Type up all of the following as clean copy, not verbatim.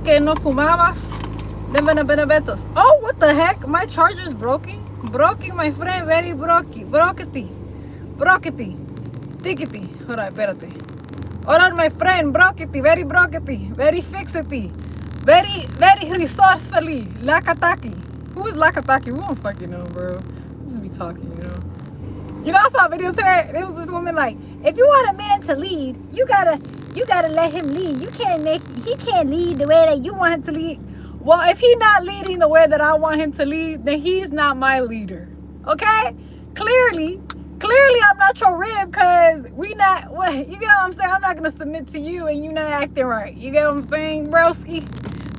que no fumabas. Benebetos. Oh, what the heck? My charger's broken. Broken, my friend. Very broken. Brokety. Tickety. Hold on, espérate. Hold on, my friend. Brokety. Very brokety. Very fixity. Very resourcefully. Lakataki. Who is Lakataki? We don't fucking know, bro. Just be talking, you know. You know, I saw a video today. There was this woman like, if you want a man to lead, you gotta let him lead. He can't lead the way that you want him to lead. Well, if he's not leading the way that I want him to lead, then he's not my leader. Okay? Clearly I'm not your rib, because you get what I'm saying? I'm not gonna submit to you and you not acting right. You get what I'm saying, broski?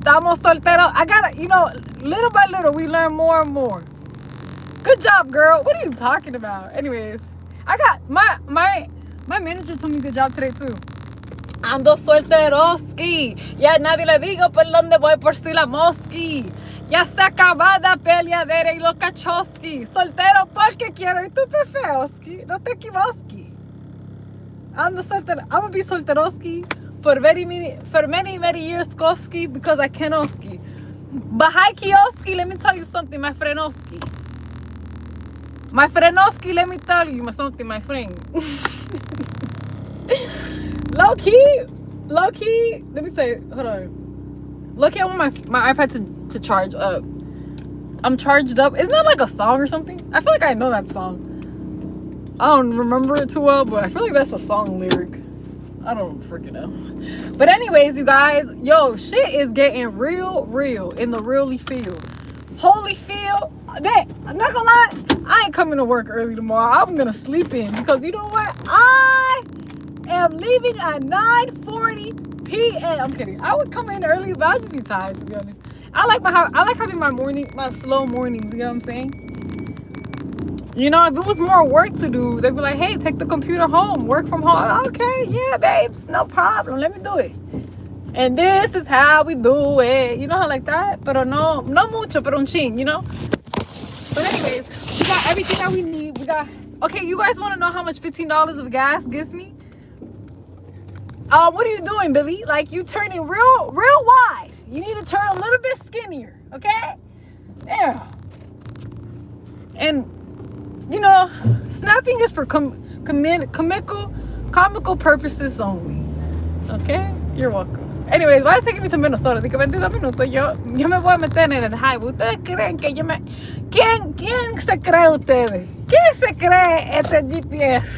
Estamos solteros. I gotta, little by little we learn more and more. Good job, girl. What are you talking about? Anyways, I got my manager told me good job today too. Ando solteroski. Ya nadie le digo por dónde voy por si la mosqui. Ya está acabada peleadera y lo cachoski. Soltero porque quiero y tú te feoski. No te equivoski. Ando soltero. I'm gonna be solteroski for many years koski because I canoski. But hi kioski, let me tell you something, my frenoski. My frenoski, let me tell you something, my friend. Low key, let me say, hold on. Low key, I want my iPad to charge up. I'm charged up. Isn't that like a song or something? I feel like I know that song. I don't remember it too well, but I feel like that's a song lyric. I don't freaking know. But anyways, you guys, yo, shit is getting real in the really field. Holy field. I'm not gonna lie, I ain't coming to work early tomorrow. I'm gonna sleep in because you know what? I am leaving at 9:40 p.m. I'm kidding. I would come in early, but I'll just be tired, to be honest. I like having my slow mornings, you know what I'm saying? You know, if it was more work to do, they'd be like, hey, take the computer home, work from home. Okay, yeah, babes, no problem, let me do it. And this is how we do it. You know how like that? Pero no mucho, pero un ching, you know? But anyways, we got everything that we need. Okay, you guys want to know how much $15 of gas gives me? What are you doing, Billy? Like, you turning real wide. You need to turn a little bit skinnier, okay? Yeah. And, snapping is for comical purposes only. Okay? You're welcome. Anyways, why is taking me to Minnesota? Digo, 22 minutos. Yo me voy a meter en el highway. ¿Ustedes creen que yo me... ¿Quién se cree ustedes? ¿Quién se cree este GPS?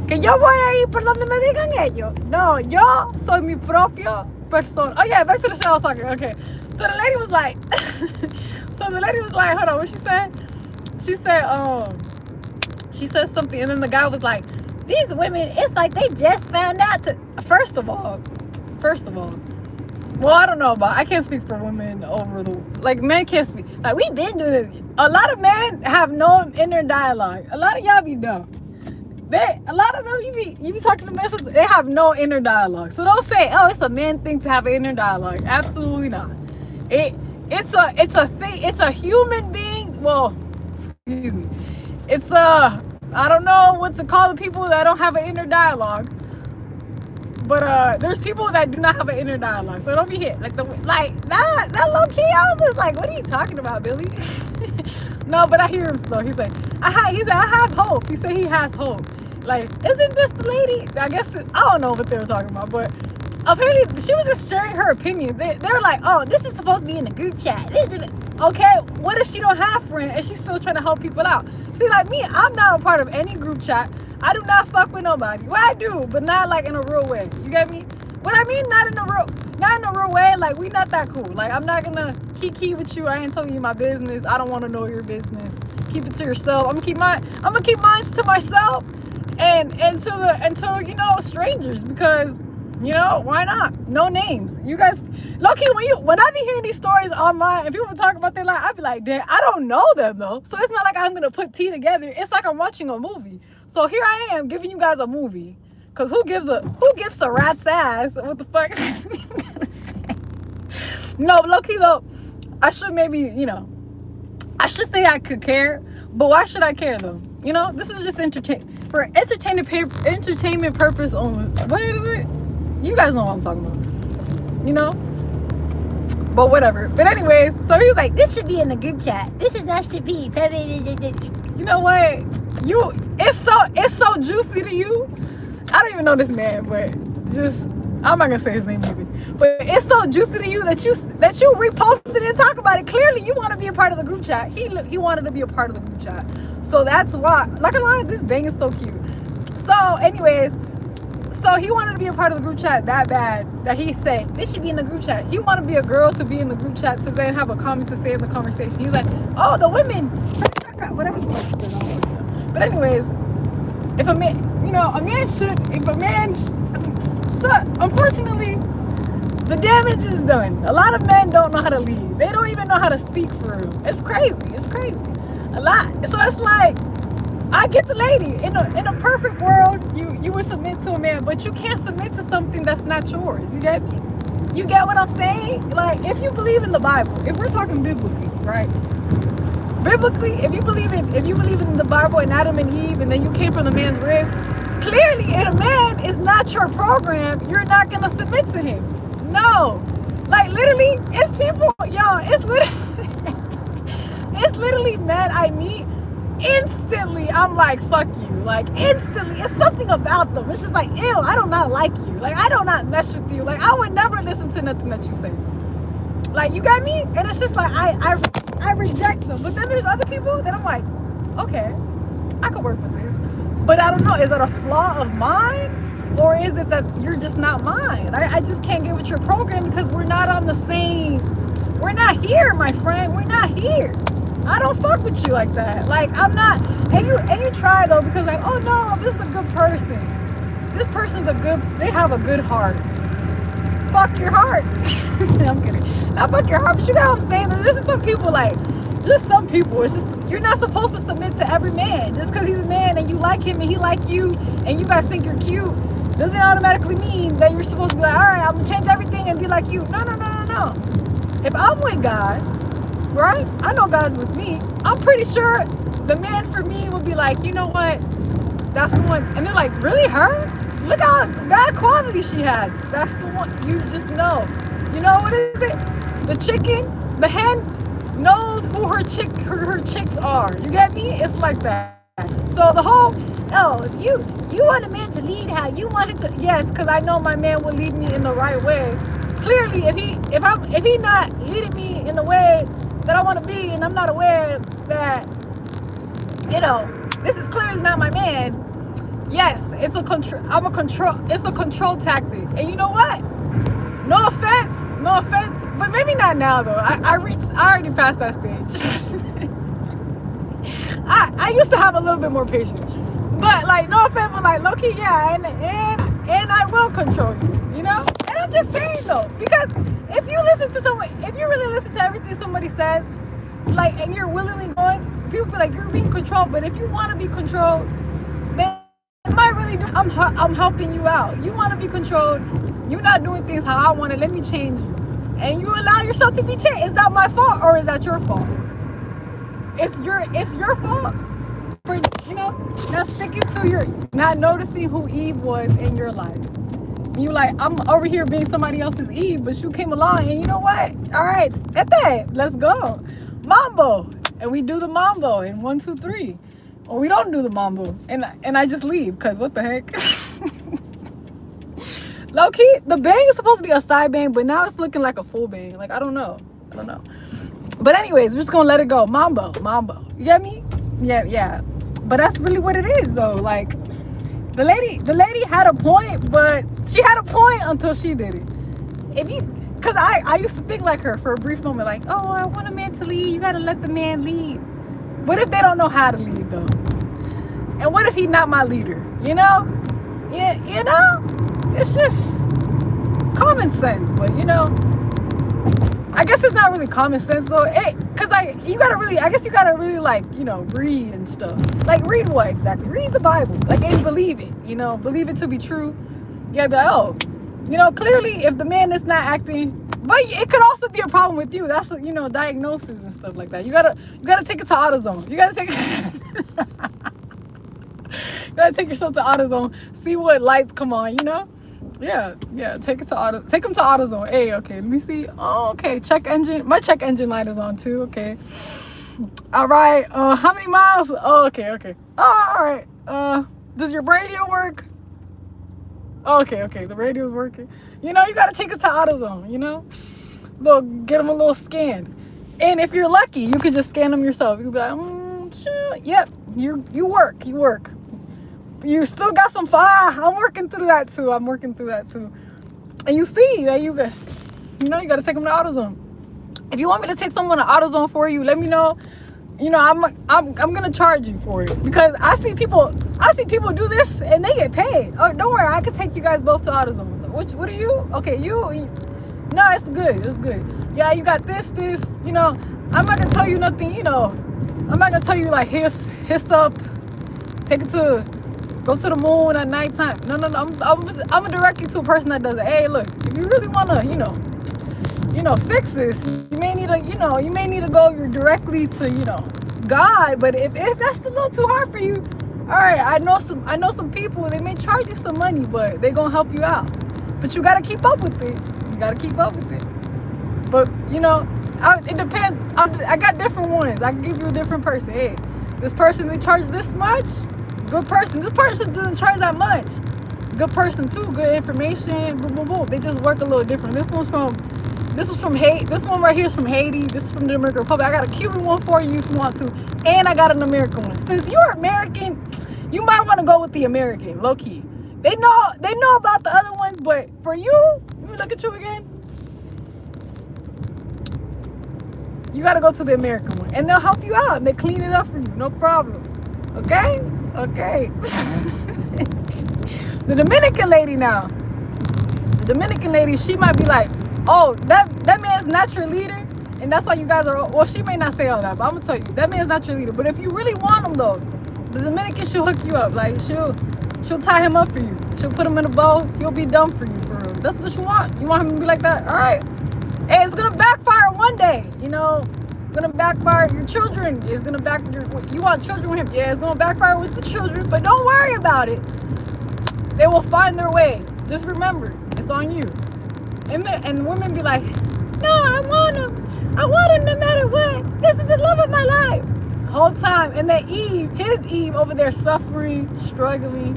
Que yo voy a ir por donde me digan ellos. No, yo soy mi propio persona. Oh yeah, back to the shit I was talking. Okay. So the lady was like, hold on, what she said? She said something, and then the guy was like, these women, it's like they just found out to, first of all, well, I don't know, but I can't speak for women men can't speak. Like, we've been doing it. A lot of men have no inner dialogue. A lot of y'all be dumb. A lot of them, you be talking to men, they have no inner dialogue. So don't say, oh, it's a man thing to have an inner dialogue. Absolutely not. It's a thing. It's a human being. Well, excuse me. It's I don't know what to call the people that don't have an inner dialogue. But there's people that do not have an inner dialogue. So don't be hit. Like that low key, I was just like, what are you talking about, Billy? No, but I hear him still. He's like, I have hope. He said he has hope. Like, isn't this the lady? I guess I don't know what they were talking about, but apparently she was just sharing her opinion. They're like, oh, this is supposed to be in the group chat. Okay, what if she don't have friends and she's still trying to help people out? See, like me, I'm not a part of any group chat. I do not fuck with nobody. Well, I do, but not like in a real way. You get me? What I mean, not in a real way. Like, we not that cool. Like, I'm not gonna kiki with you. I ain't telling you my business. I don't want to know your business. Keep it to yourself. I'm gonna keep mine to myself and until strangers, because why not? No names. You guys, low-key, when I be hearing these stories online and people talk about their life, I be like, damn, I don't know them though. So it's not like I'm gonna put tea together. It's like I'm watching a movie. So here I am giving you guys a movie. Cause who gives a rat's ass? What the fuck? No, low-key though, I should maybe, I should say I could care, but why should I care though? This is just for entertainment purpose only. What is it? You guys know what I'm talking about. you know. But whatever. But anyways, so he was like, this should be in the group chat. This is not should be. You know what? It's so juicy to you. I don't even know this man, but just I'm not gonna say his name either. But it's so juicy to you that you reposted it and talk about it. Clearly, you want to be a part of the group chat. He wanted to be a part of the group chat. So that's why. Like a lie, this bang is so cute. So, anyways. So he wanted to be a part of the group chat that bad that he said this should be in the group chat. He wanted to be a girl to be in the group chat to then have a comment to say in the conversation. He's like, oh, the women, whatever the fuck he said. But anyways, if a man, so unfortunately, the damage is done. A lot of men don't know how to lead. They don't even know how to speak for real. It's crazy. A lot. So it's like, I get the lady. In a perfect world, you would submit to a man, but you can't submit to something that's not yours. You get me? You get what I'm saying? Like, if you believe in the Bible, if we're talking biblically, right? Biblically, if you believe in the Bible and Adam and Eve, and then you came from the man's rib, clearly, if a man is not your program, you're not gonna submit to him. No, like literally, it's people, y'all. It's literally men I meet. Instantly, I'm like, fuck you. Like, instantly, it's something about them. It's just like, ew, I do not like you. Like, I do not mess with you. Like, I would never listen to nothing that you say. Like, you got me? And it's just like, I reject them. But then there's other people that I'm like, okay, I could work with this. But I don't know, is that a flaw of mine? Or is it that you're just not mine? I just can't get with your program because we're not on the same, we're not here, my friend. We're not here. I don't fuck with you like that. Like, I'm not, and you try though, because like, oh no, this is a good person. This person's they have a good heart. Fuck your heart. I'm kidding. Not fuck your heart, but you know what I'm saying? This is some people like, just some people, it's just, you're not supposed to submit to every man. Just because he's a man and you like him and he like you and you guys think you're cute, doesn't automatically mean that you're supposed to be like, all right, I'm gonna change everything and be like you. No. If I'm with God, right? I know God's with me. I'm pretty sure the man for me will be like, you know what? That's the one. And they're like, really, her? Look how bad quality she has. That's the one. You just know. You know what is it? The chicken, the hen knows who her chicks are. You get me? It's like that. So the whole, if you want a man to lead how you want him to, yes, because I know my man will lead me in the right way. Clearly, if he not leading me in the way that I want to be, and I'm not aware that, this is clearly not my man. Yes, it's a control tactic. And you know what? No offense, but maybe not now though. I already passed that stage. I used to have a little bit more patience, but like, no offense, but like, low-key, yeah, and I will control you, And I'm just saying though, because if you really listen to everything somebody says, like, and you're willingly going, people be like, you're being controlled. But if you want to be controlled, then it might really do. I'm helping you out. You want to be controlled. You're not doing things how I want it. Let me change you, and you allow yourself to be changed. Is that my fault or is that your fault? It's your fault for not sticking to your, not noticing who Eve was in your life. You like, I'm over here being somebody else's Eve, but you came along and you know what? All right, at that, let's go. Mambo. And we do the mambo in 1, 2, 3. Or we don't do the mambo. And I just leave, because what the heck? Low key, the bang is supposed to be a side bang, but now it's looking like a full bang. Like, I don't know. But anyways, we're just gonna let it go. Mambo. You get me? Yeah. But that's really what it is though. Like, the lady had a point, but she had a point until she did it. Because I used to think like her for a brief moment, like, oh, I want a man to lead. You gotta let the man lead. What if they don't know how to lead though? And what if he's not my leader? Yeah, it's just common sense. But I guess it's not really common sense though. Because you gotta really like, read and stuff. Like, read what exactly? Read the Bible. Like, and believe it. Believe it to be true. You gotta be like, oh, clearly if the man is not acting, but it could also be a problem with you. That's diagnosis and stuff like that. You gotta take it to AutoZone. You gotta take you gotta take yourself to AutoZone. See what lights come on. Yeah, yeah. Take them to AutoZone. Hey, okay. Let me see. Oh, okay. Check engine. My check engine light is on too. Okay. All right. How many miles? Oh, okay, okay. Oh, all right. Does your radio work? Okay, okay. The radio's working. You know, you gotta take it to AutoZone. You know, get them a little scan. And if you're lucky, you could just scan them yourself. You could be like, sure. Yep. You work. You still got some fire. I'm working through that too. And you see that you got to take them to AutoZone. If you want me to take someone to AutoZone for you, let me know. You know, I'm gonna charge you for it because I see people do this and they get paid. Oh, don't worry, I could take you guys both to AutoZone. What are you? Okay, you. No, it's good. Yeah, you got this. You know, I'm not gonna tell you nothing. You know, I'm not gonna tell you like hiss up, take it to. Go to the moon at nighttime. No. I'm gonna direct you to a person that does it. Hey, look, if you really wanna, fix this, you may need to go directly to, God. But if that's a little too hard for you, all right, I know some people. They may charge you some money, but they're gonna help you out. But you gotta keep up with it. But it depends. I got different ones. I can give you a different person. Hey, this person they charge this much. Good person. This person doesn't charge that much. Good person too. Good information. Boom, boom, boom. They just work a little different. This was from Haiti. This one right here is from Haiti. This is from the Dominican Republic. I got a Cuban one for you if you want to, and I got an American one. Since you're American, you might want to go with the American, low key. They know about the other ones, but for you, let me look at you again. You got to go to the American one, and they'll help you out and they clean it up for you, no problem. Okay. The Dominican lady, she might be like, oh, that man's not your leader, and that's why you guys are. Well, she may not say all that, but I'm gonna tell you, that man's not your leader. But if you really want him though, the Dominican, she'll hook you up. Like she'll tie him up for you. She'll put him in a bow. He'll be done for you for real. That's what you want. You want him to be like that? All right. Hey, it's gonna backfire one day. It's gonna backfire. Your children is gonna you want children with him? Yeah, it's gonna backfire with the children, but don't worry about it. They will find their way. Just remember, it's on you. And women be like, no, I want him no matter what. This is the love of my life. Whole time, and then his Eve over there suffering, struggling.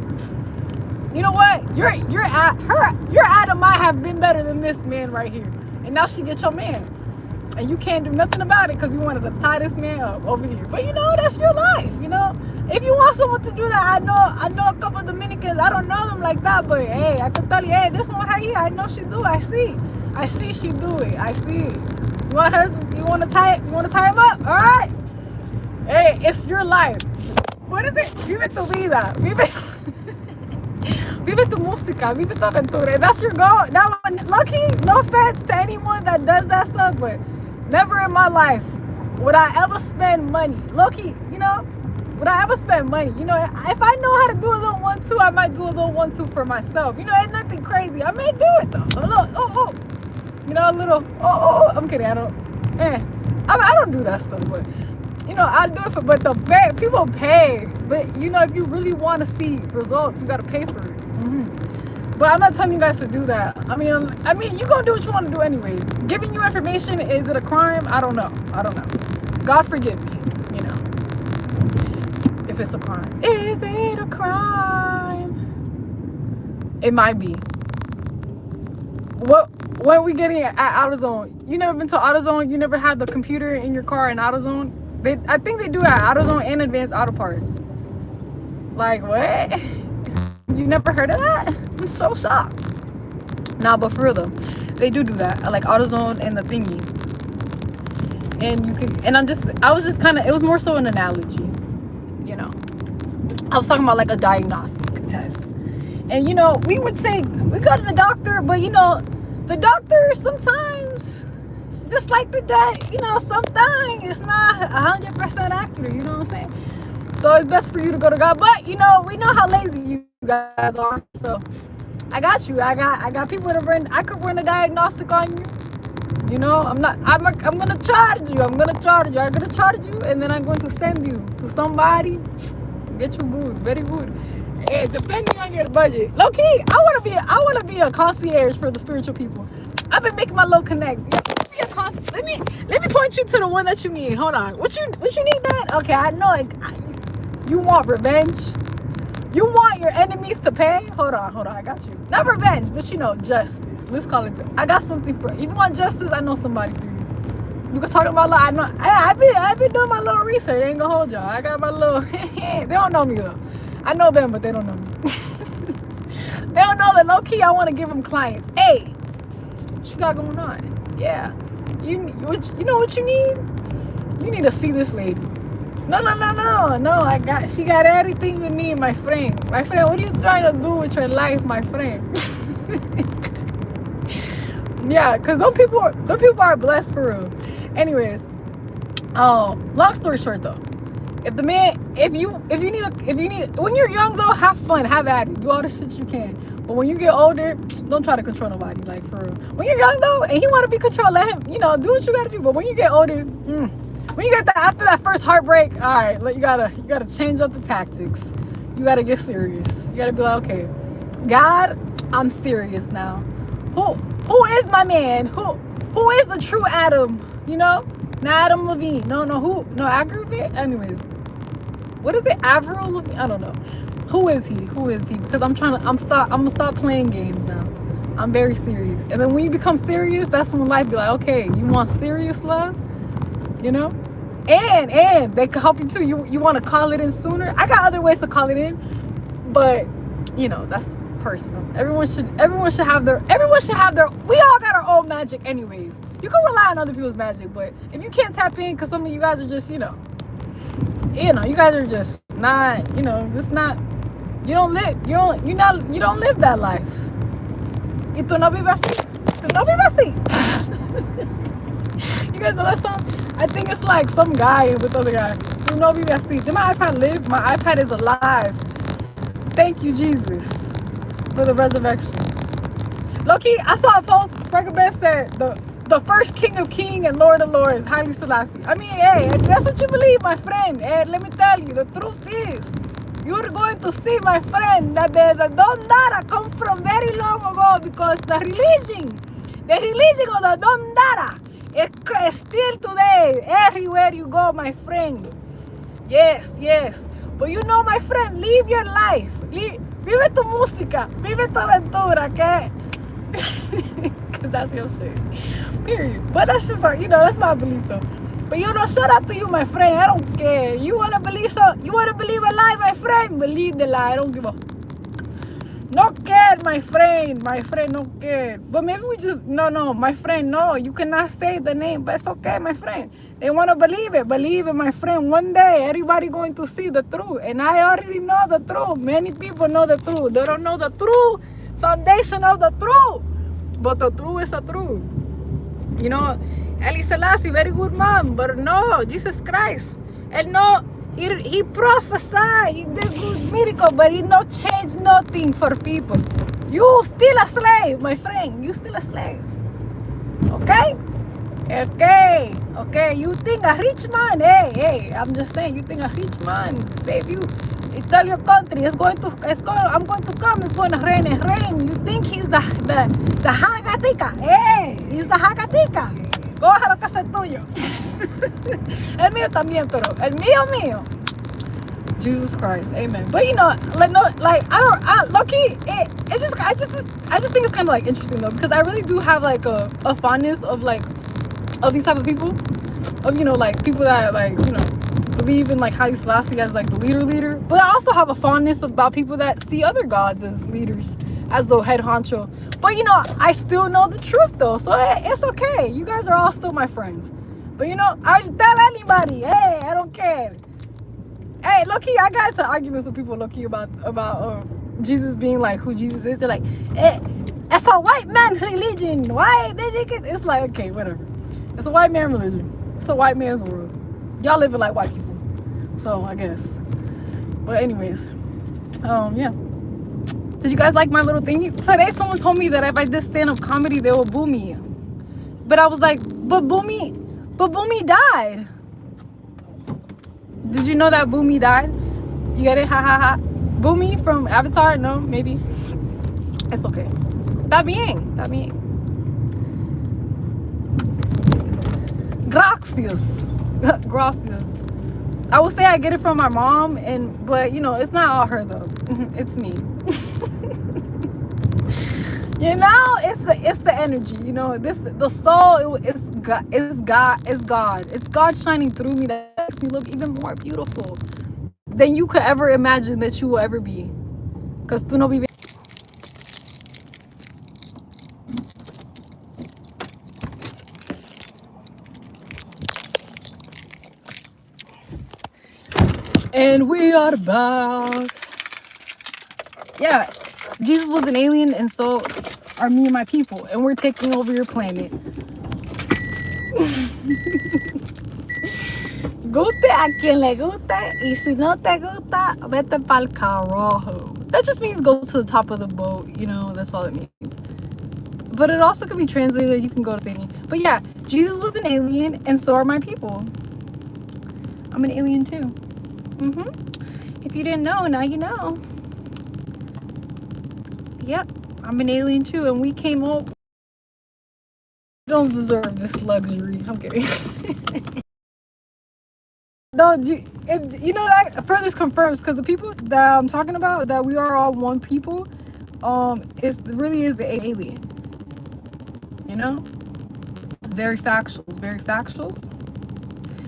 You know what? Your Adam might have been better than this man right here, and now she gets your man. And you can't do nothing about it because you wanted to tie this man up over here. But that's your life. If you want someone to do that, I know a couple of Dominicans. I don't know them like that, but hey, I can tell you, hey, this one right here, I know she do. I see she do it. I see it. You want to tie him up? All right. Hey, it's your life. What is it? Vive tu vida. Vive tu música. Vive tu aventura. If that's your goal. That one, lucky. No offense to anyone that does that stuff, but never in my life would I ever spend money. Low-key, would I ever spend money? If I know how to do a little 1-2, I might do a little 1-2 for myself. It's nothing crazy. I may do it though. A little, I'm kidding. I don't do that stuff, but I do it but the people pay. But if you really want to see results, you got to pay for it. But I'm not telling you guys to do that. I mean, you gonna do what you want to do anyways. Giving you information, is it a crime? I don't know. God forgive me. If it's a crime, is it a crime? It might be. What are we getting at AutoZone? You never been to AutoZone? You never had the computer in your car in AutoZone? I think they do at AutoZone and Advanced Auto Parts. Like what? You never heard of that? I'm so shocked. Nah, but for real though, they do that. I like AutoZone and the thingy. And you can, and I was just kind of, it was more so an analogy. I was talking about like a diagnostic test. And we would say we go to the doctor, but the doctor sometimes, just like the dad, sometimes it's not 100% accurate. You know what I'm saying? So it's best for you to go to God. But we know how lazy you guys are. So I got you. I got people that run. I could run a diagnostic on you. I'm gonna charge you. I'm gonna charge you, and then I'm going to send you to somebody. Get you good, very good. Yeah, depending on your budget. Low key, I wanna be a concierge for the spiritual people. I've been making my little connects. Yeah, let me point you to the one that you need. Hold on. What you need, man? Okay, I know it. You want revenge? You want your enemies to pay? Hold on. I got you. Not revenge, but justice. Let's call it. I got something for. If you want justice, I know somebody for you. You can talk about. I know. I've been doing my little research. I ain't gonna hold y'all. I got my little. They don't know me though. I know them, but they don't know me. They don't know that low key. I want to give them clients. Hey, what you got going on? Yeah. You know what you need? You need to see this lady. No. She got everything you need, my friend. My friend, what are you trying to do with your life, my friend? Yeah, cause those people are blessed for real. Anyways, long story short though, if you need, when you're young though, have fun, have at it, do all the shit you can. But when you get older, don't try to control nobody, like for real. When you're young though, and he want to be controlled, let him, do what you gotta do. But when you get older, when you get that after that first heartbreak, all right, you gotta change up the tactics. You gotta get serious. You gotta be like, okay, God, I'm serious now. Who is my man? Who is the true Adam? Not Adam Levine. No, Aggravate. Anyways, what is it? Avril Levine? I don't know. Who is he? Because I'm gonna stop playing games now. I'm very serious. And then when you become serious, that's when life be like, okay, you want serious love? And they can help you too. You want to call it in sooner? I got other ways to call it in, but that's personal. Everyone should have their. We all got our own magic, anyways. You can rely on other people's magic, but if you can't tap in, because some of you guys are just, you guys are just not, just not. You don't live that life. Y tú no vives así. You guys know that song? I think it's like some guy with other guy. Tú no vives así. Did my iPad live? My iPad is alive. Thank you, Jesus, for the resurrection. Low-key, I saw a post. Sprecherman said the first King of Kings and Lord of Lords, Haile Selassie. I mean, hey, if that's what you believe, my friend, hey, let me tell you, the truth is, you're going to see, my friend, that the Don Dada come from very long ago, because the religion of the Don Dada is still today, everywhere you go, my friend. Yes. But my friend, live your life. Vive tu música. Vive tu aventura, okay? Because that's your shit. Period. But that's just like, that's my belief though. But shout out to you, my friend. I don't care. You wanna believe a lie, my friend? Believe the lie. I don't give a. No care, my friend. My friend, no care. But maybe we just no, my friend. No, you cannot say the name, but it's okay, my friend. They wanna believe it. Believe it, my friend. One day, everybody going to see the truth, and I already know the truth. Many people know the truth. They don't know the true foundation of the truth, but the truth is the truth. Haile Selassie, very good man, but no, Jesus Christ. And no, he prophesied, he did good miracle, but he not changed nothing for people. You still a slave, my friend. You still a slave. Okay? You think a rich man? Hey, I'm just saying, you think a rich man save you? He tell your country I'm going to come, it's going to rain and rain. You think he's the Hagatica? Hey, he's the Hagatica. Cójalo que es tuyo. El mío también, pero el mío. Jesus Christ, amen. But low-key, I just think it's kind of like interesting though, because I really do have like a fondness of these type of people, of people that believe in Haile Selassie as like the leader. But I also have a fondness about people that see other gods as leaders, as the head honcho. But I still know the truth though, so it's okay. You guys are all still my friends. But I tell anybody, hey, I don't care. Hey, low-key, I got into arguments with people low-key about Jesus being like who Jesus is. They're like, hey, it's a white man religion. Why they think it? It's like, okay, whatever. It's a white man religion. It's a white man's world. Y'all living like white people, so I guess. But anyways, yeah. Did you guys like my little thingy? Today someone told me that if I did stand-up comedy, they will boo me. But I was like, but Boomy died. Did you know that Boomy died? You get it? Ha ha ha. Boomy from Avatar? No, maybe. It's okay. Está bien. Gracias. Gracias. I would say I get it from my mom, but you know, it's not all her though. It's me. You know, it's the energy. You know, the soul. It's God. It's God shining through me that makes me look even more beautiful than you could ever imagine that you will ever be. Cause tú no vives. And we are back. Yeah, Jesus was an alien, and so are me and my people, and we're taking over your planet. Guste a quien le guste, y si no te gusta, vete pa'l carajo. That just means go to the top of the boat, you know, that's all it means. But it also could be translated, you can go to thingy. But yeah, Jesus was an alien, and so are my people. I'm an alien too. If you didn't know, now you know. Yep, I'm an alien too, and we came over. You don't deserve this luxury. I'm kidding. No, you know, that further confirms, because the people that I'm talking about, that we are all one people, it really is the alien. You know, it's very factual. It's very factual.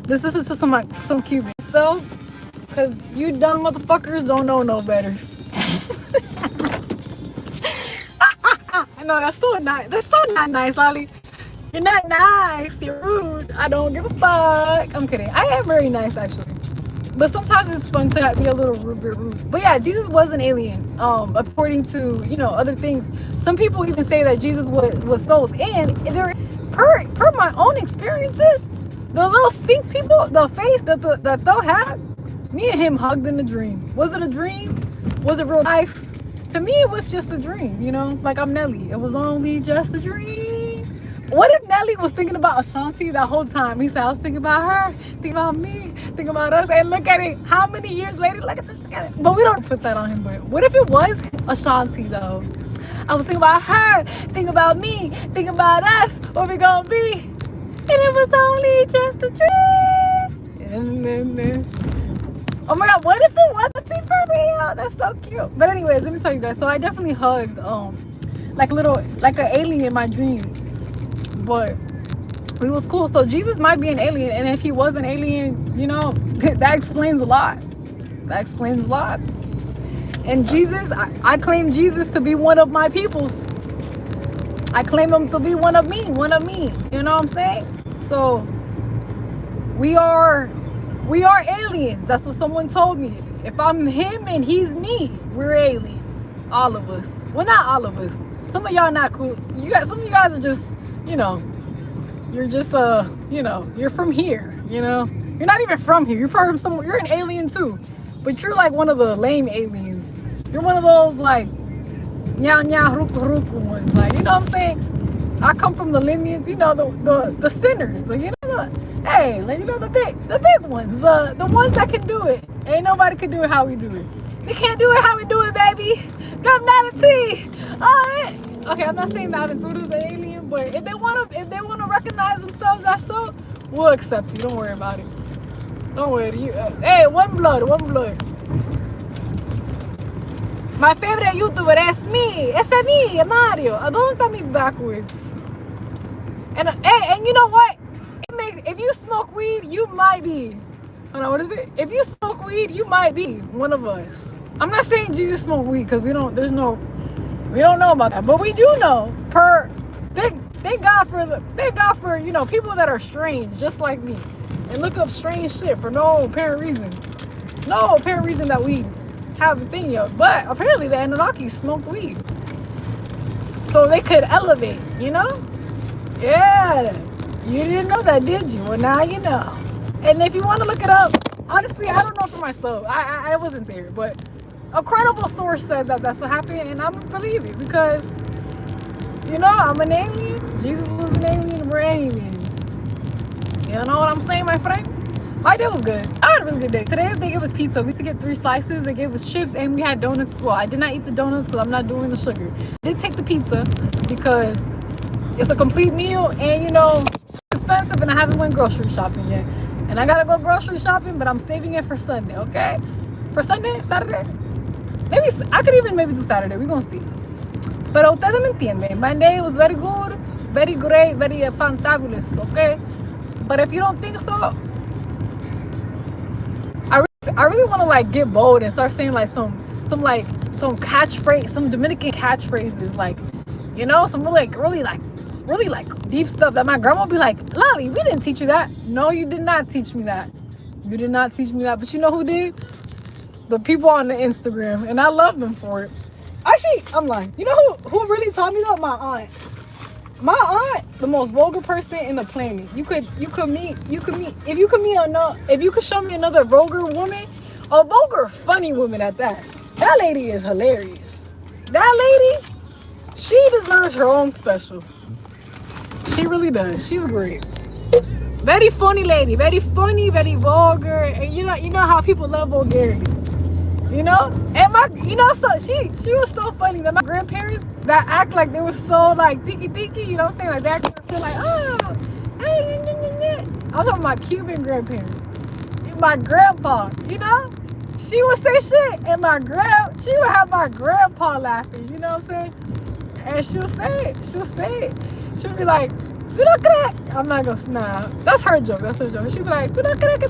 This is to some Cubans, so, because you dumb motherfuckers don't know no better. No, that's so nice. That's so not nice, Lolly. You're not nice. You're rude. I don't give a fuck. I'm kidding. I am very nice, actually. But sometimes it's fun to be a little rude. But yeah, Jesus was an alien. According to, you know, other things. Some people even say that Jesus was stolen. And per my own experiences, the little Sphinx people, the face that they'll have, me and him hugged in a dream. Was it a dream? Was it real life? To me, it was just a dream, you know? Like, I'm Nelly. It was only just a dream. What if Nelly was thinking about Ashanti that whole time? He said, I was thinking about her, thinking about me, thinking about us. And look at it. How many years later? Look at this guy. But we don't put that on him. But what if it was Ashanti, though? I was thinking about her, thinking about me, thinking about us, what we gonna be. And it was only just a dream. Oh my god, what if it wasn't for real? That's so cute. But anyways, let me tell you guys. So I definitely hugged like an alien in my dream. But it was cool. So Jesus might be an alien, and if he was an alien, you know, that explains a lot. That explains a lot. And Jesus, I claim Jesus to be one of my peoples. I claim him to be one of me. You know what I'm saying? So we are aliens. That's what someone told me. If I'm him and he's me, we're aliens. All of us. Well, not all of us. Some of y'all not cool. Some of you guys are just, you know, you're just you know, you're from here, you know. You're not even from here. You're from somewhere. You're an alien too. But you're like one of the lame aliens. You're one of those like nya ruku ruku ones. Like, you know what I'm saying? I come from the lineage, you know, the sinners. Like, you know, hey, like, you know, the big ones, the ones that can do it. Ain't nobody can do it how we do it. They can't do it how we do it, baby. Come down to tea. Okay, I'm not saying that Intruder's an alien, but if they wanna recognize themselves as so, we'll accept you. Don't worry about it. Don't worry. Hey, one blood. My favorite YouTuber, that's me. It's me, Mario. Don't tell me backwards. And you know what? If you smoke weed, you might be. Hold on, what is it? If you smoke weed, you might be one of us. I'm not saying Jesus smoked weed, because we don't know about that, but we do know. Thank God for you know, people that are strange, just like me, and look up strange shit for no apparent reason that we have a thing yet. But apparently the Anunnaki smoked weed, so they could elevate. You know? Yeah, you didn't know that, did you? Well, now you know. And if you want to look it up, honestly, I don't know for myself. I wasn't there, but a credible source said that that's what happened, and I'm gonna believe it, because, you know, I'm an alien. Jesus was an alien. We're aliens. You know what I'm saying, my friend? My day was good. had a really good day. Today they gave us pizza. We used to get 3 slices. They gave us chips, and we had donuts as well. I did not eat the donuts because I'm not doing the sugar. I did take the pizza because it's a complete meal, and you know, it's expensive, and I haven't went grocery shopping yet. And I gotta go grocery shopping, but I'm saving it for Sunday, okay? For Sunday, Saturday? Maybe I could even maybe do Saturday. We're gonna see. Pero ustedes me entienden. My day was very good, very great, very fantabulous, okay? But if you don't think so, I really want to like get bold and start saying like some catchphrase, some Dominican catchphrases, like, you know, some really deep stuff that my grandma would be like, Lolly, we didn't teach you that. No, you did not teach me that. You did not teach me that. But you know who did? The people on the Instagram, and I love them for it. Actually, I'm lying. You know who really taught me that? My aunt. My aunt, the most vulgar person in the planet. If you could show me another vulgar woman, a vulgar funny woman at that. That lady is hilarious. That lady, she deserves her own special. She really does. She's great. Very funny lady. Very funny, very vulgar. And you know how people love vulgarity. You know? And so she was so funny that my grandparents that act like they were so like thinky, you know what I'm saying? Like they act so like, oh, hey, I'm talking about Cuban grandparents. My grandpa, you know? She would say shit and she would have my grandpa laughing, you know what I'm saying? And she'll say it. She'll be like, "Do not crack." I'm not gonna, nah, that's her joke. She'll be like, "Do not crack."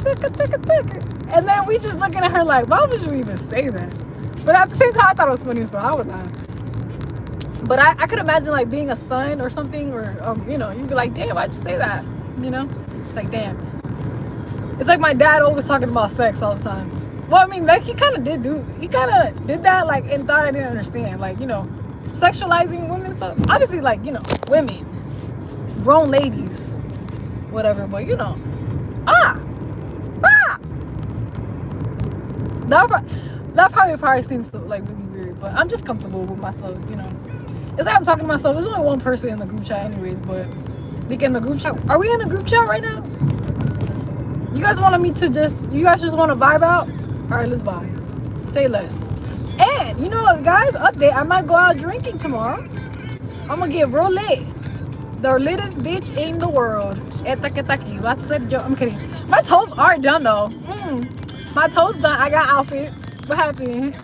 And then we just looking at her like, why would you even say that? But at the same time, I thought it was funny as well. I would laugh. But I could imagine like being a son or something, or you know, you'd be like, damn, why'd you say that? You know, it's like, damn. It's like my dad always talking about sex all the time. Well, I mean, like he kind of did that, like, and thought I didn't understand, like, you know, sexualizing women stuff. Obviously, like, you know, women, grown ladies, whatever. But you know, that probably seems so, like, really weird. But I'm just comfortable with myself, you know. It's like I'm talking to myself. There's only one person in the group chat, anyways. But we in the group chat. Are we in a group chat right now? You guys wanted me to you guys just want to vibe out? All right, let's vibe. Say less. And you know what, guys? Update. I might go out drinking tomorrow. I'm gonna get real lit. The littest bitch in the world. I'm kidding. My toes are done though. My toes done. I got outfits. What happened?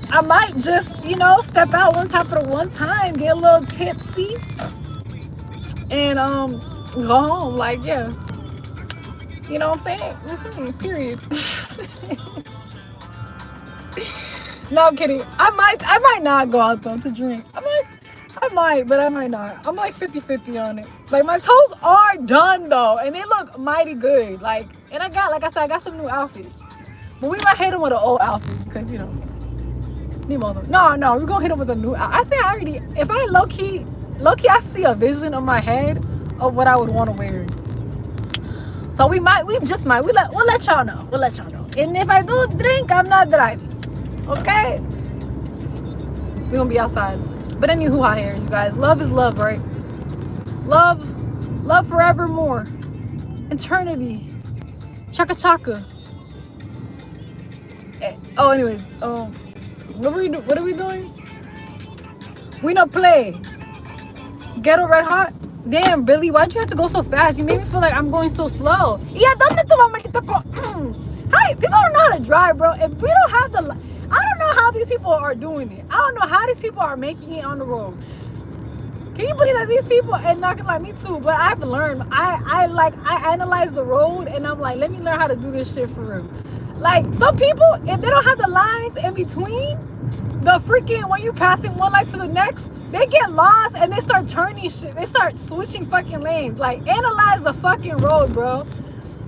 I might just, you know, step out one time for the one time, get a little tipsy, and go home. Like, yeah. You know what I'm saying? Period. No, I'm kidding. I might not go out though to drink. I might, but I might not. I'm like 50-50 on it. Like, my toes are done though, and they look mighty good. Like, and I got some new outfits. But we might hit them with an old outfit because, you know, no, we're gonna hit them with a new outfit. I think I already, if I low-key, I see a vision of my head of what I would want to wear. So we'll let y'all know. And if I do drink, I'm not driving. Okay? We're gonna be outside. But anywho, hot hairs, you guys. Love is love, right? Love forevermore. Eternity. Chaka chaka. Oh, anyways, what are we doing? We don't play. Ghetto Red Hot. Damn, Billy, why'd you have to go so fast? You made me feel like I'm going so slow. Yeah, ¿dónde tu mamacita Hi, people don't know how to drive, bro. If we don't have I don't know how these people are doing it. I don't know how these people are making it on the road. Can you believe that these people, and not gonna lie, me too, but I've learned. I analyze the road, and I'm like, let me learn how to do this shit for real. Like, some people, if they don't have the lines in between, the freaking, when you passing one light to the next, they get lost and they start turning shit. They start switching fucking lanes. Like, analyze the fucking road, bro.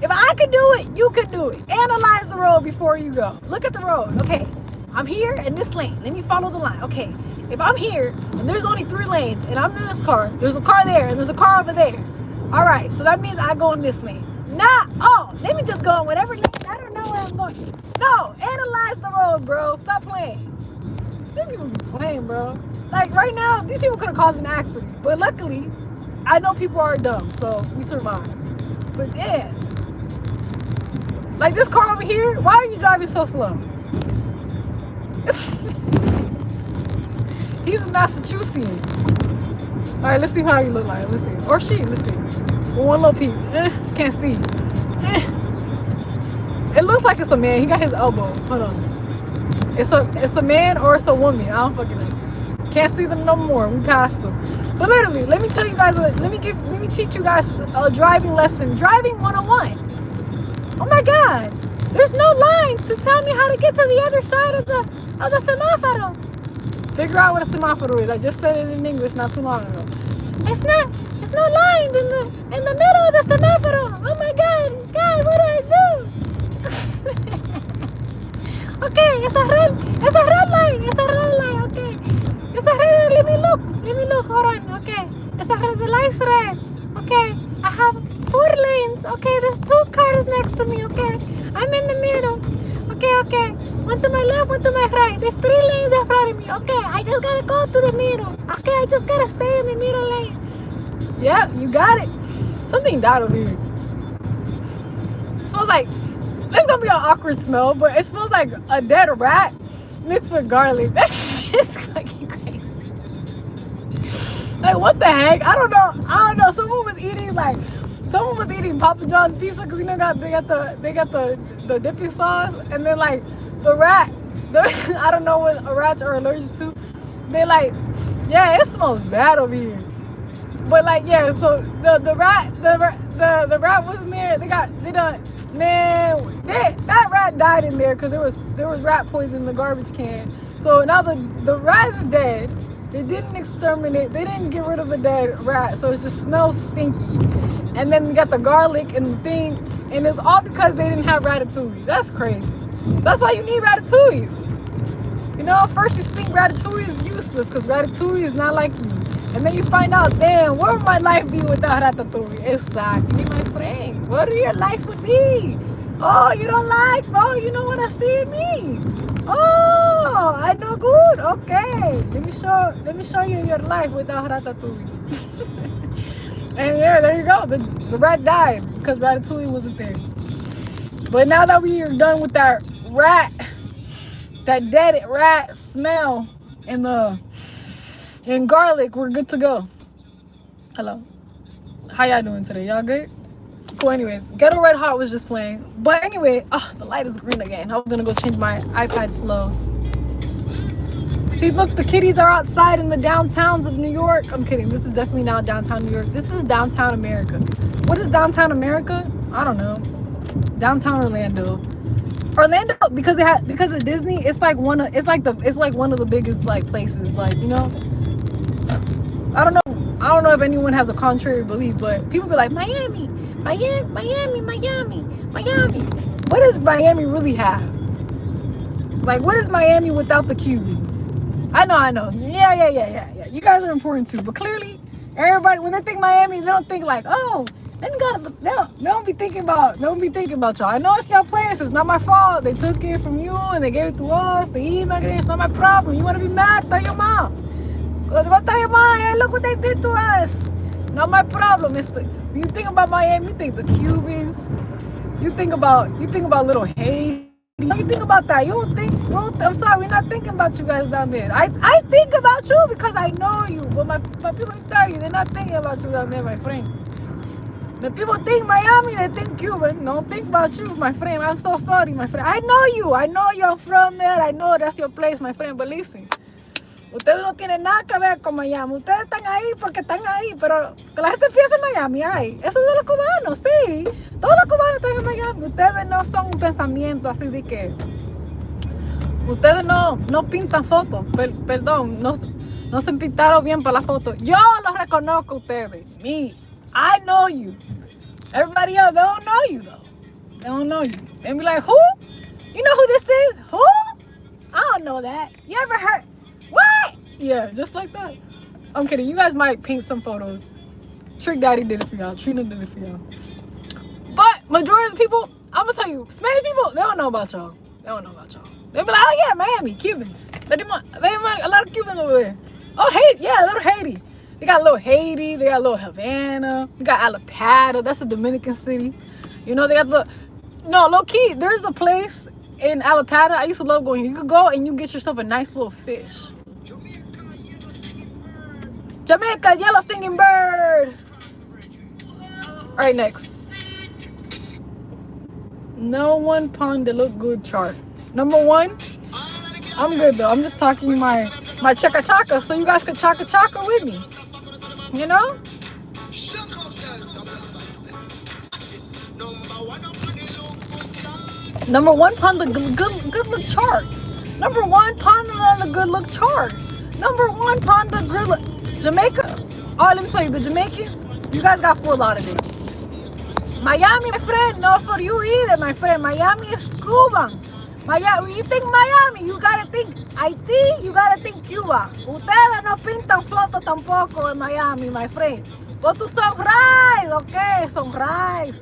If I could do it, you could do it. Analyze the road before you go. Look at the road. Okay, I'm here in this lane. Let me follow the line. Okay, if I'm here and there's only 3 lanes and I'm in this car, there's a car there and there's a car over there. All right, so that means I go in this lane. Let me just go in whatever lane. I don't know where I'm going. No, analyze the road, bro. Stop playing. These people be playing, bro. Like, right now, these people could have caused an accident. But luckily, I know people are dumb, so we survived. But yeah, Like this car over here, why are you driving so slow? He's a Massachusetts. All right, let's see how you look like. Let's see. Or she, let's see. One little peep. Can't see. It looks like it's a man. He got his elbow. Hold on. It's a man or it's a woman. I don't fucking know. Can't see them no more. We passed them. But literally, let me tell you guys. Let me teach you guys a driving lesson. Driving 101. Oh my God. There's no lines to tell me how to get to the other side of the semáforo. Figure out what a semáforo is. I just said it in English not too long ago. It's no lines in the middle of the semáforo. Oh my God. God, what do I do? Okay, it's a red line. Okay. It's a red. Let me look. Hold on. Okay. It's a red. The light's red. Okay. I have 4 lanes. Okay. There's 2 cars next to me. Okay. I'm in the middle. Okay. One to my left, one to my right. There's 3 lanes in front of me. Okay. I just gotta go to the middle. Okay. I just gotta stay in the middle lane. Yeah, you got it. Something died over here. It smells like. It's gonna be an awkward smell, but it smells like a dead rat mixed with garlic. That shit's fucking crazy. Like, what the heck? I don't know. Someone was eating Papa John's pizza because they got the dipping sauce, and then like the rat. I don't know what rats are allergic to. They like, yeah, it smells bad over here. But like, yeah, so the rat wasn't there. That rat died in there because there was rat poison in the garbage can. So now the rat is dead. They didn't exterminate. They didn't get rid of the dead rat. So it just smells stinky. And then you got the garlic and the thing, and it's all because they didn't have ratatouille. That's crazy. That's why you need ratatouille. You know, first you think ratatouille is useless because ratatouille is not like you. And then you find out, damn, where would my life be without ratatouille? Exactly, my friend. What your life would be? Oh, you don't like? Oh, you don't want to see me? Oh, I know good. Okay, let me show you your life without ratatouille. And yeah, there you go. The rat died because ratatouille wasn't there. But now that we are done with that dead rat smell and garlic, we're good to go. Hello. How y'all doing today? Y'all good? Cool. Anyways, Ghetto Red Hot was just playing. But anyway, the light is green again. I was gonna go change my iPad flows. See, look, the kitties are outside in the downtowns of New York. I'm kidding. This is definitely not downtown New York. This is downtown America. What is downtown America? I don't know. Downtown Orlando. Orlando, because of Disney, it's like one of the biggest like places. Like, you know, I don't know if anyone has a contrary belief, but people be like Miami. What does Miami really have? Like, what is Miami without the Cubans? I know. Yeah. You guys are important too, but clearly, everybody when they think Miami, they don't think like, oh, they don't be thinking about y'all. I know it's your place. It's not my fault. They took it from you and they gave it to us. They emailed it. It's not my problem. You want to be mad? Tell your mom. Go tell your mom. Hey, look what they did to us. Not my problem. When you think about Miami, you think the Cubans. You think about little Haiti. You think about that. I'm sorry, we're not thinking about you guys down there. I think about you because I know you. But my people tell you, they're not thinking about you down there, my friend. The people think Miami, they think Cuban. Don't think about you, my friend. I'm so sorry, my friend. I know you're from there. I know that's your place, my friend. But listen, ustedes no tienen nada que ver con Miami. Ustedes están ahí porque están ahí. Pero que la gente piensa en Miami, ay. Eso es de los cubanos, sí. Todos los cubanos están en Miami. Ustedes no son un pensamiento así de que... Ustedes no pintan fotos. Perdón, no se pintaron bien para la foto. Yo los reconozco a ustedes. Me. I know you. Everybody else, they don't know you though. They don't know you. They be like, who? You know who this is? Who? I don't know that. You ever heard? What? Yeah, just like that. I'm kidding. You guys might paint some photos. Trick Daddy did it for y'all. Trina did it for y'all. But majority of the people, I'm gonna tell you, Spanish people, they don't know about y'all. They be like, oh yeah, Miami, Cubans. They might a lot of Cubans over there. Oh, Haiti, yeah, a little Haiti. They got a little Haiti, they got a little Havana, they got Alapata, that's a Dominican city. You know, they got No, low key, there's a place in Alapata. I used to love going here. You could go and you get yourself a nice little fish. Jamaica, yellow singing bird. All right, next. No one pond that look good chart. Number one, I'm good though. I'm just talking my chaka chaka, so you guys could chaka chaka with me. You know? Number one pond the good look chart. Number one pond on the good look chart. Number one pond the good look. Jamaica. Oh, let me tell you, the Jamaicans, you guys got full out of it. Miami, my friend, not for you either, my friend. Miami is Cuba. Miami, when you think Miami, you gotta think Haiti, you gotta think Cuba. Ustedes no pintan foto tampoco en Miami, my friend. Go to Sunrise, okay, Sunrise.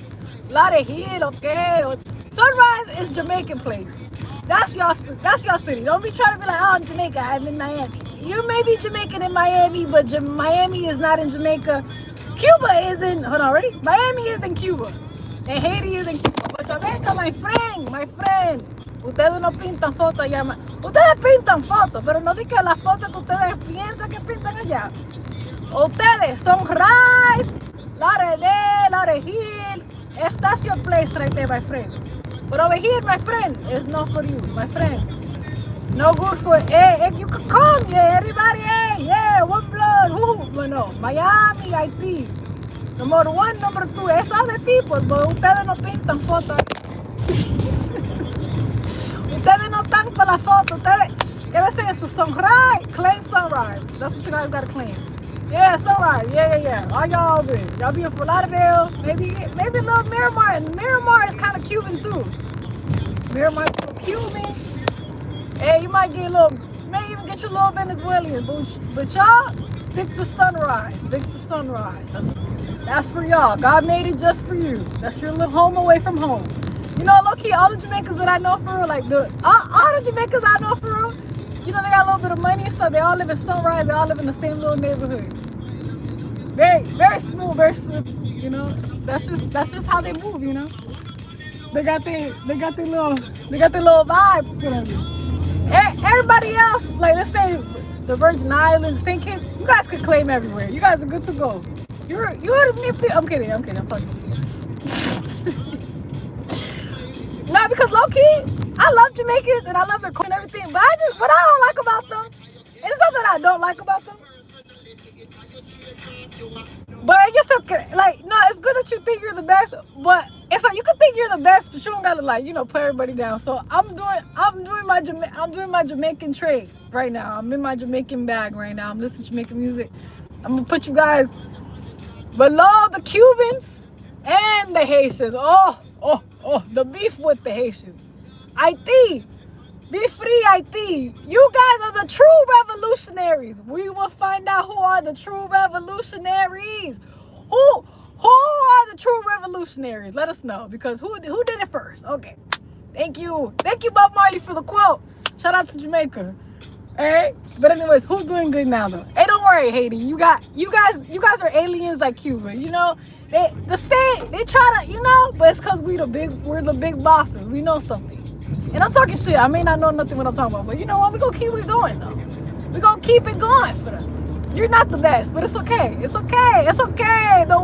Laly Hill, okay. Sunrise is Jamaican place. That's your city. Don't be trying to be like, oh, I'm Jamaica, I'm in Miami. You may be Jamaican in Miami, but Miami is not in Jamaica. Cuba is in, hold on, ready? Miami is in Cuba. And Haiti is in Cuba. But Jamaica, my friend. Ustedes no pintan foto allá. Ustedes pintan foto, pero no digan las fotos que ustedes piensan que pintan allá. Ustedes, Sunrise, Laly Hill. That's your place right there, my friend. But over here, my friend, is not for you, my friend. No good for, hey, you could come, yeah, everybody, hey, yeah, one blood, woo. But no, Miami, Haiti. Number one, number two, es other people, but ustedes no pintan fotos. Ustedes no están para la foto, ustedes, ¿qué les eso? Sunrise, claim Sunrise. That's what you guys gotta claim. Yeah, Sunrise, yeah. All y'all over it. Y'all be in Fort Lauderdale, maybe a little Miramar, and Miramar is kind of Cuban too. Miramar is a little Cuban. Hey, you might get a little, may even get your little Venezuelan, but y'all stick to Sunrise. That's for y'all. God made it just for you. That's your little home away from home. You know, low-key, all the Jamaicans that I know for real, like all the Jamaicans I know for real, you know, they got a little bit of money and stuff. They all live in Sunrise. They all live in the same little neighborhood. Very, very smooth, very simple. You know, that's just how they move. You know, they got their little vibe. You know, everybody else, like let's say the Virgin Islands, St. Kitts, you guys could claim everywhere. You guys are good to go. You're I'm kidding. I'm talking to you. No, because low-key, I love Jamaicans and I love their culture and everything, but what I don't like about them, it's not that I don't like about them, but it's just like, no, it's good that you think you're the best, but it's like you can think you're the best, but you don't gotta like, you know, put everybody down. So I'm doing my Jamaican trade right now. I'm in my Jamaican bag right now. I'm listening to Jamaican music. I'm gonna put you guys below the Cubans and the Haitians. Oh, the beef with the Haitians. Haiti, be free, Haiti. You guys are the true revolutionaries. We will find out who are the true revolutionaries. Who are the true revolutionaries? Let us know, because who did it first? Okay. Thank you, Bob Marley, for the quote. Shout out to Jamaica. All right. But anyways, who's doing good now though? Hey, don't worry, Haiti. You guys are aliens like Cuba. You know. They try to, you know, but it's because we're the big bosses. We know something. And I'm talking shit. I may not know nothing what I'm talking about, but you know what? We're going to keep it going, though. We're going to keep it going for them. You're not the best, but it's okay. It's okay. The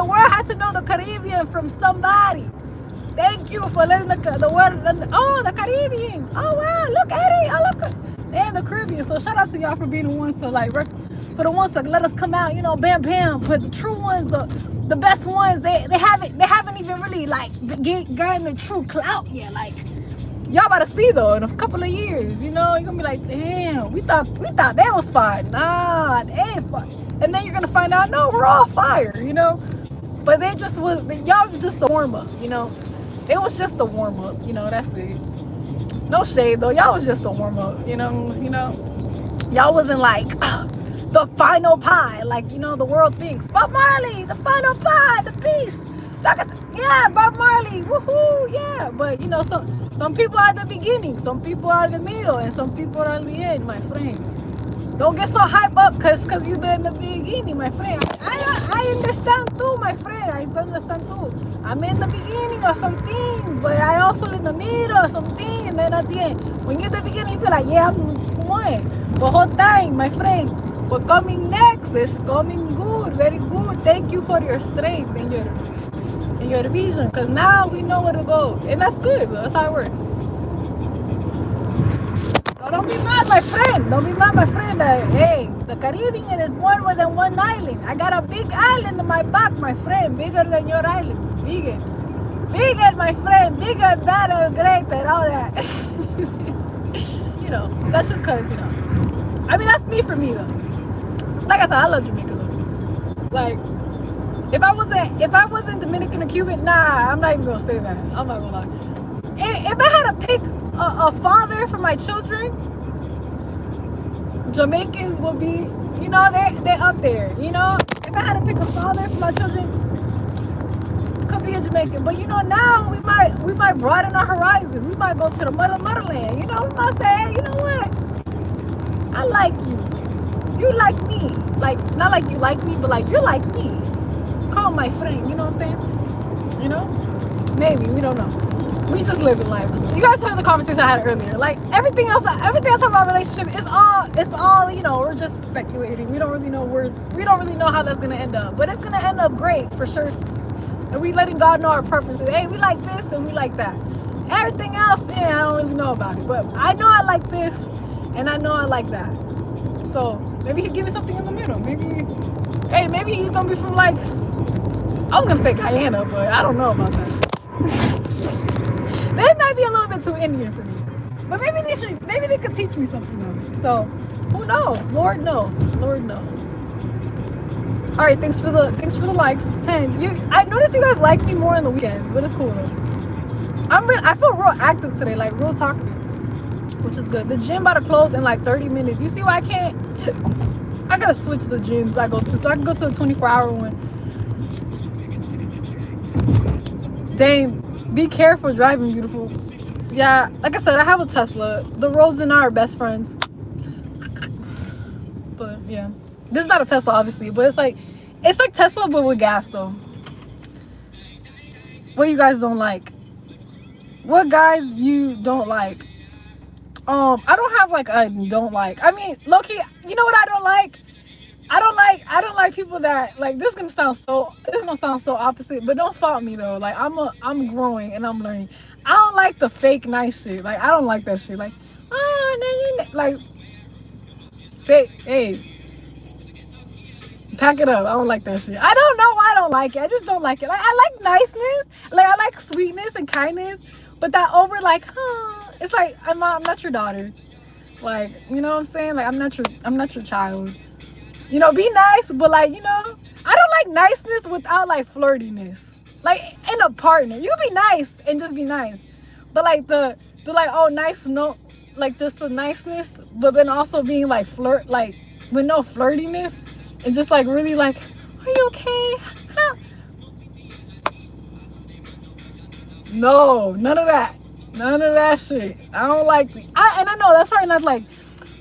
world has to know the Caribbean from somebody. Thank you for letting the world, oh, the Caribbean. Oh, wow, look at it. Oh, look. And the Caribbean. So shout out to y'all for being the ones to, like, for the ones that let us come out, you know, bam, but the true ones, the best ones, they haven't even really like gotten the true clout yet. Like y'all about to see though in a couple of years, you know, you're gonna be like, damn, we thought they was fire. Nah, they ain't fire. And then you're gonna find out, no, we're all fire, you know. But y'all was just the warm up, you know. It was just the warm up, you know. That's it. No shade though, y'all was just the warm up, you know. Y'all wasn't like the final pie, like, you know, the world thinks. Bob Marley, the final pie, the piece. Yeah, Bob Marley, woohoo, yeah. But, you know, some people are the beginning, some people are the middle, and some people are the end, my friend. Don't get so hype up cause you in the beginning, my friend. I understand too, my friend. I understand too. I'm in the beginning of something, but I also in the middle of something, and then at the end. When you're in the beginning, you feel like, yeah, I'm one. But whole time, my friend. What coming next is coming good, very good. Thank you for your strength and your vision, cause now we know where to go, and that's good. That's how it works. So don't be mad, my friend. Don't be mad, my friend. Hey, the Caribbean is more than one island. I got a big island in my back, my friend. Bigger than your island. Bigger. Bigger, my friend. Bigger, better, greater, all that. You know, that's just cause, you know. I mean, that's me for me, though. Like I said, I love Jamaica, though. Like, if I wasn't Dominican or Cuban, nah, I'm not even gonna say that. I'm not gonna lie. If I had to pick a father for my children, Jamaicans will be, you know, they're up there. You know, if I had to pick a father for my children, could be a Jamaican. But you know, now we might broaden our horizons. We might go to the motherland. You know, we might say, hey, you know what? I like you. You like me. Like, not like you like me, but like you're like me. Call my friend. You know what I'm saying? You know, maybe, we don't know. We just live in life. You guys heard the conversation I had earlier. Like everything else about relationship is all, you know, we're just speculating. We don't really know how that's gonna end up. But it's gonna end up great for sure. And we letting God know our preferences. Hey, we like this and we like that. Everything else, I don't really know about it. But I know I like this and I know I like that. So maybe he'll give me something in the middle. Maybe he's gonna be from like, I was gonna say Guyana, but I don't know about that. That might be a little bit too Indian for me. But maybe they could teach me something though. So who knows? Lord knows. All right, thanks for the likes. 10. I noticed you guys like me more on the weekends, but it's cool though. I feel real active today, like real talkative, which is good. The gym about to close in like 30 minutes. You see why I can't? I gotta switch the gyms I go to, so I can go to the 24-hour one. Dang, be careful driving, beautiful. Yeah, like I said, I have a Tesla. The roads and I are best friends. But yeah, this is not a Tesla, obviously, but it's like Tesla, but with gas though. What you guys don't like? What guys you don't like? I don't have like a don't like. I mean, low-key, you know what I don't like? I don't like people that like, this is gonna sound so opposite, but don't fault me though. Like I'm growing and I'm learning. I don't like the fake nice shit. Like I don't like that shit. Like, like say, hey, pack it up. I don't like that shit. I don't know why I don't like it. I just don't like it. Like, I like niceness. Like I like sweetness and kindness, but that over like, it's like I'm not your daughter. Like, you know what I'm saying? Like I'm not your child. You know, be nice, but like, you know, I don't like niceness without like flirtiness. Like in a partner, you can be nice and just be nice, but like the like, oh, nice, no, like just the niceness, but then also being like flirt, like with no flirtiness, and just like really like, are you okay? Huh? No, none of that shit. I don't like it. And I know that's probably not like,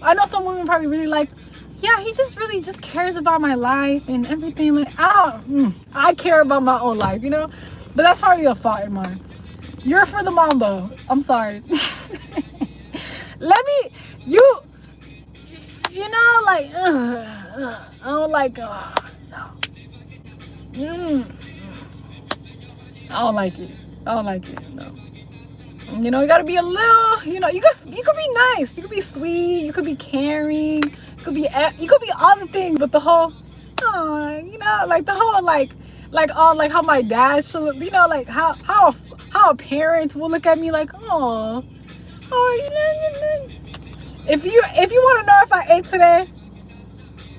I know some women probably really like, yeah, he just really just cares about my life and everything. Like, I care about my own life, you know? But that's probably a fault in mine. You're for the mambo. I'm sorry. You know, like, I don't like, no. I don't like it, no. You know, you gotta be a little, you know, you could be nice, you could be sweet, you could be caring, you could be all the things, but the whole, you know, like the whole, like how my dad should, you know, like how a parent will look at me like, you know. If you want to know if I ate today,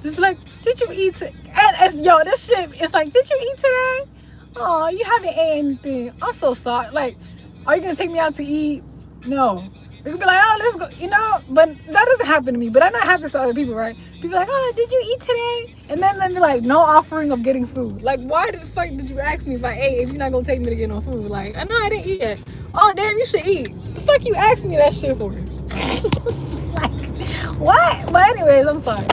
just be like, did you eat today? And yo, this shit, it's like, did you eat today? Oh, you haven't ate anything. I'm so sorry. Like, are you gonna take me out to eat? No. You can be like, oh, let's go, you know, but that doesn't happen to me. But I know it happens to other people, right? People like, oh, did you eat today? And then be like, no offering of getting food. Like, why the fuck did you ask me if I ate if you're not gonna take me to get no food? Like, I know I didn't eat yet. Oh, damn, you should eat. The fuck you asked me that shit for? Like, What? But anyways, I'm sorry.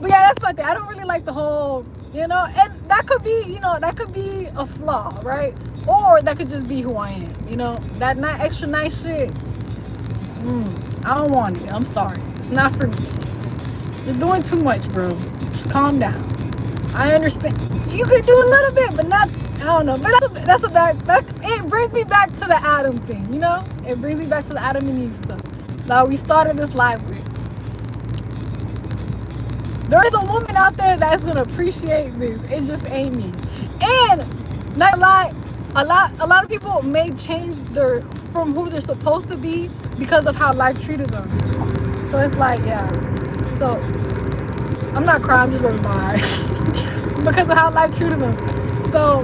But yeah, that's my thing. I don't really like the whole, and that could be, that could be a flaw, right? Or that could just be who I am, that not extra nice shit. I don't want it. I'm sorry. It's not for me. You're doing too much, bro. Just calm down. I understand. You could do a little bit, but not, I don't know. But it brings me back to the Adam thing, It brings me back to the Adam and Eve stuff. Now, we started this live with. There is a woman out there that's going to appreciate this. It just ain't me. And, not lie, a lot of people may change from who they're supposed to be because of how life treated them. So it's like, yeah. So, I'm not crying, I'm just very mad. Because of how life treated them. So,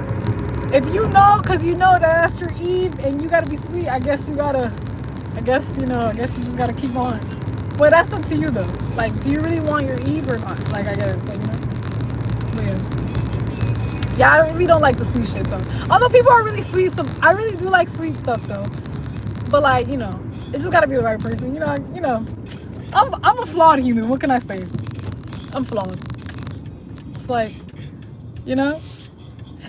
if because that's your Eve and you gotta be sweet, I guess you just gotta keep on. But that's up to you though. Like, do you really want your Eve or not? Like, I guess, But yeah, I really don't like the sweet shit though. Although people are really sweet, I really do like sweet stuff though. But like, it just gotta be the right person. I'm a flawed human. What can I say? I'm flawed. It's like,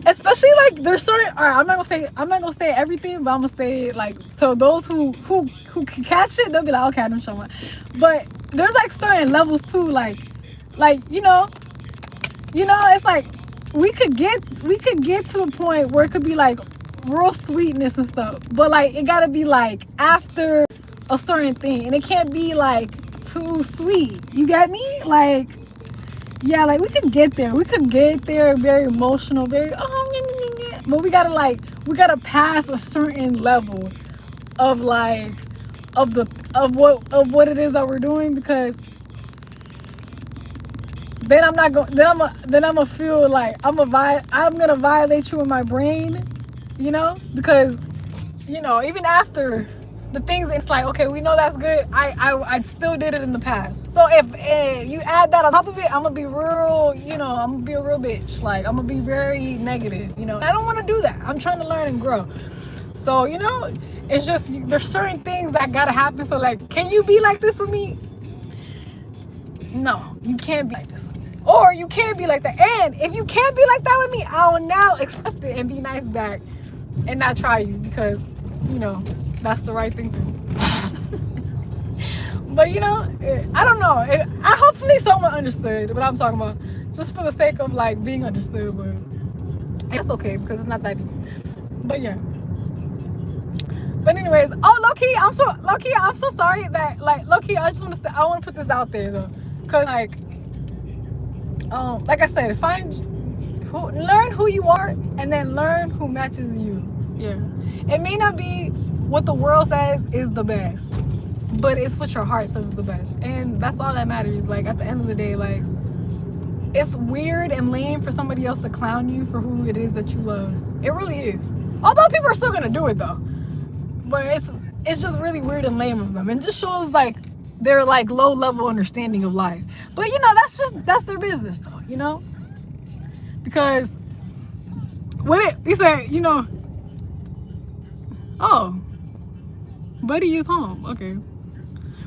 especially like there's certain. All right, I'm not gonna say everything, but I'm gonna say like, so those who can catch it, they'll be like, okay, I don't show up. But there's like certain levels too, like it's like we could get to a point where it could be like real sweetness and stuff, but like it gotta be like after a certain thing, and it can't be like too sweet. You get me? Like, yeah, like we could get there. We could get there very emotional, very but we gotta pass a certain level of like of what it is that we're doing, because then I'm gonna feel like I'm gonna violate you in my brain, because even after the things, it's like, okay, we know that's good. I still did it in the past. So if you add that on top of it, I'm gonna be real, I'm gonna be a real bitch. Like, I'm gonna be very negative, I don't want to do that. I'm trying to learn and grow. So, it's just, there's certain things that gotta happen. So like, can you be like this with me? No, you can't be like this with me. Or you can't be like that. And if you can't be like that with me, I will now accept it and be nice back and not try you, because, that's the right thing to do. But I don't know. I hopefully someone understood what I'm talking about, just for the sake of like being understood. But it's okay because it's not that deep. But yeah. But anyways, low-key, I'm so sorry that low-key, I want to put this out there though, because like I said, learn who you are and then learn who matches you. Yeah, it may not be what the world says is the best, but it's what your heart says is the best, and that's all that matters. Like, at the end of the day, like, it's weird and lame for somebody else to clown you for who it is that you love. It really is. Although people are still gonna do it though, but it's just really weird and lame of them, and just shows like their like low level understanding of life. But that's their business though, because he said, oh, buddy is home. Okay.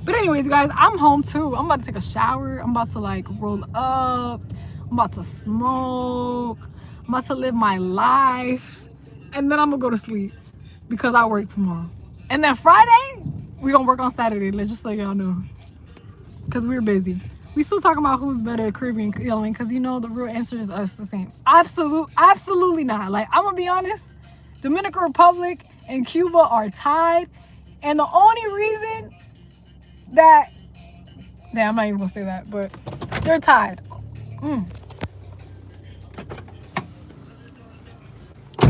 But anyways, you guys, I'm home too. I'm about to take a shower. I'm about to like roll up. I'm about to smoke. I'm about to live my life. And then I'm gonna go to sleep because I work tomorrow. And then Friday, we gonna work on Saturday. Let's just so y'all know. Because we're busy. We still talking about who's better at Caribbean yelling, because the real answer is us the same. Absolutely not. Like, I'm gonna be honest, Dominican Republic and Cuba are tied, and the only reason that, I'm not even gonna say that, but they're tied.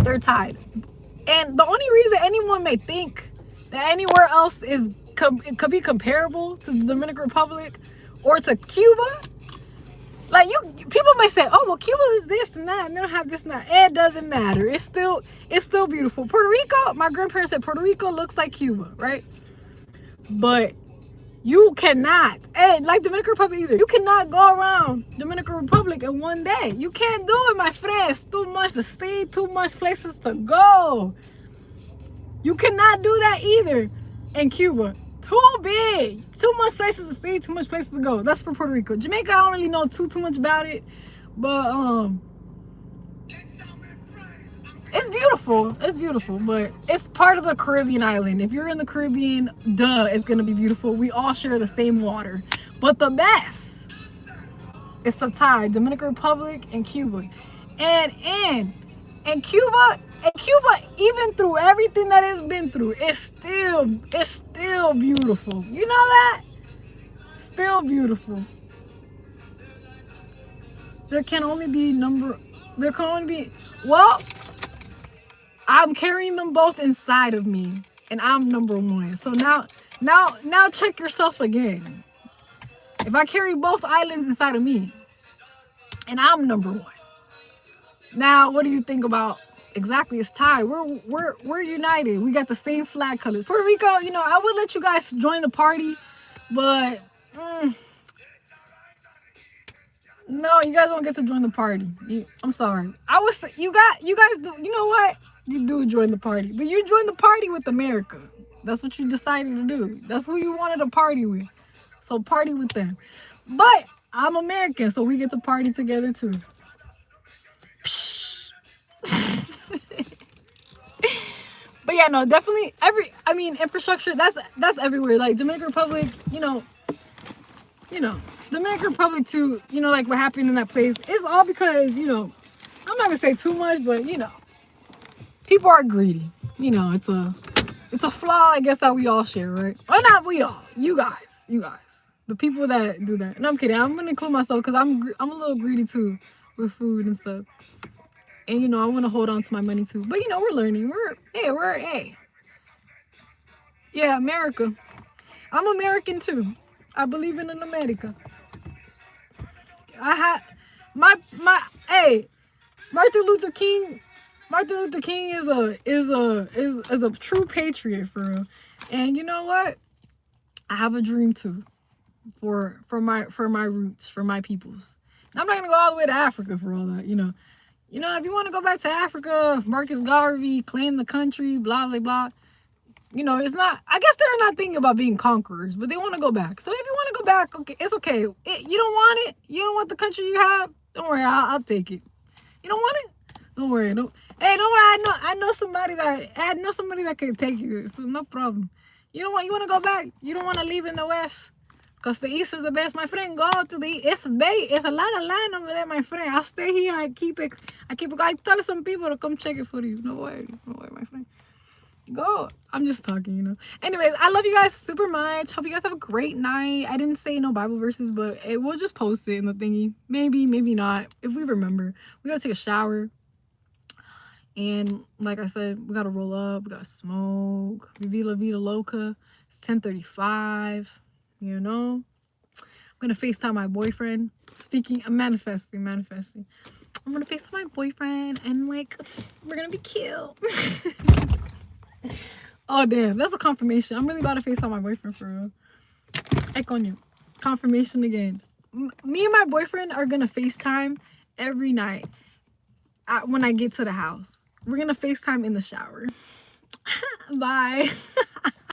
They're tied, and the only reason anyone may think that anywhere else could be comparable to the Dominican Republic or to Cuba, like, people may say, oh well, Cuba is this and that and they don't have this and that. It doesn't matter. It's still beautiful. Puerto Rico, my grandparents said Puerto Rico looks like Cuba, right? But you cannot, and like Dominican Republic either, you cannot go around Dominican Republic in one day. You can't do it, my friend. It's too much to see, too much places to go. You cannot do that either in Cuba. Too big. Too much places to see, too much places to go. That's for Puerto Rico. Jamaica, I don't really know too much about it. But it's beautiful. It's beautiful, but it's part of the Caribbean island. If you're in the Caribbean, duh, it's gonna be beautiful. We all share the same water. But the best, it's the Thai, Dominican Republic, and Cuba. And Cuba, even through everything that it's been through, it's still beautiful. You know that? Still beautiful. There can only be well, I'm carrying them both inside of me, and I'm number one. So now check yourself again. If I carry both islands inside of me, and I'm number one. Now, what do you think about exactly? It's Thai. We're united. We got the same flag colors. Puerto Rico, you know, I would let you guys join the party, but no, you guys don't get to join the party. I'm sorry. I was you guys do. You know what? You do join the party, but you join the party with America. That's what you decided to do. That's who you wanted to party with. So party with them. But I'm American, so we get to party together too. But yeah, no, definitely infrastructure, that's everywhere. Like Dominican Republic, you know, Dominican Republic too, you know, like what happened in that place. It's all because, you know, I'm not gonna say too much, but you know, people are greedy. You know, it's a flaw, I guess, that we all share, right? Or not we all, you guys, the people that do that. And I'm kidding, I'm gonna include myself because I'm a little greedy too with food and stuff. And you know, I want to hold on to my money too. But you know, we're learning. Yeah, America. I'm American too. I believe in an America. I had Martin Luther King is a true patriot for real. And you know what? I have a dream too for my roots, for my peoples. And I'm not gonna go all the way to Africa for all that, you know. You know, if you want to go back to Africa, Marcus Garvey, claim the country, blah, blah, blah. You know, it's not, I guess they're not thinking about being conquerors, but they want to go back. So if you want to go back, okay, it's okay. You don't want it? You don't want the country you have? Don't worry, I'll take it. You don't want it? Don't worry. Don't worry, I know somebody that can take you, so no problem. You want to go back? You don't want to leave in the West? Because the East is the best, my friend. Go to the East. It's a lot of land over there, my friend. I'll stay here. I keep it. I tell some people to come check it for you. No worry, my friend. Go. I'm just talking, you know. Anyways, I love you guys super much. Hope you guys have a great night. I didn't say no Bible verses, but we'll just post it in the thingy. Maybe not. If we remember. We gotta take a shower. And like I said, we gotta roll up. We gotta smoke. Viva la vida loca. It's 10:35. You know, I'm gonna FaceTime my boyfriend. I'm manifesting. I'm gonna FaceTime my boyfriend and like, we're gonna be cute. Oh damn, that's a confirmation. I'm really about to FaceTime my boyfriend for real. Hey, coño. Confirmation again. Me and my boyfriend are gonna FaceTime every night when I get to the house. We're gonna FaceTime in the shower. Bye.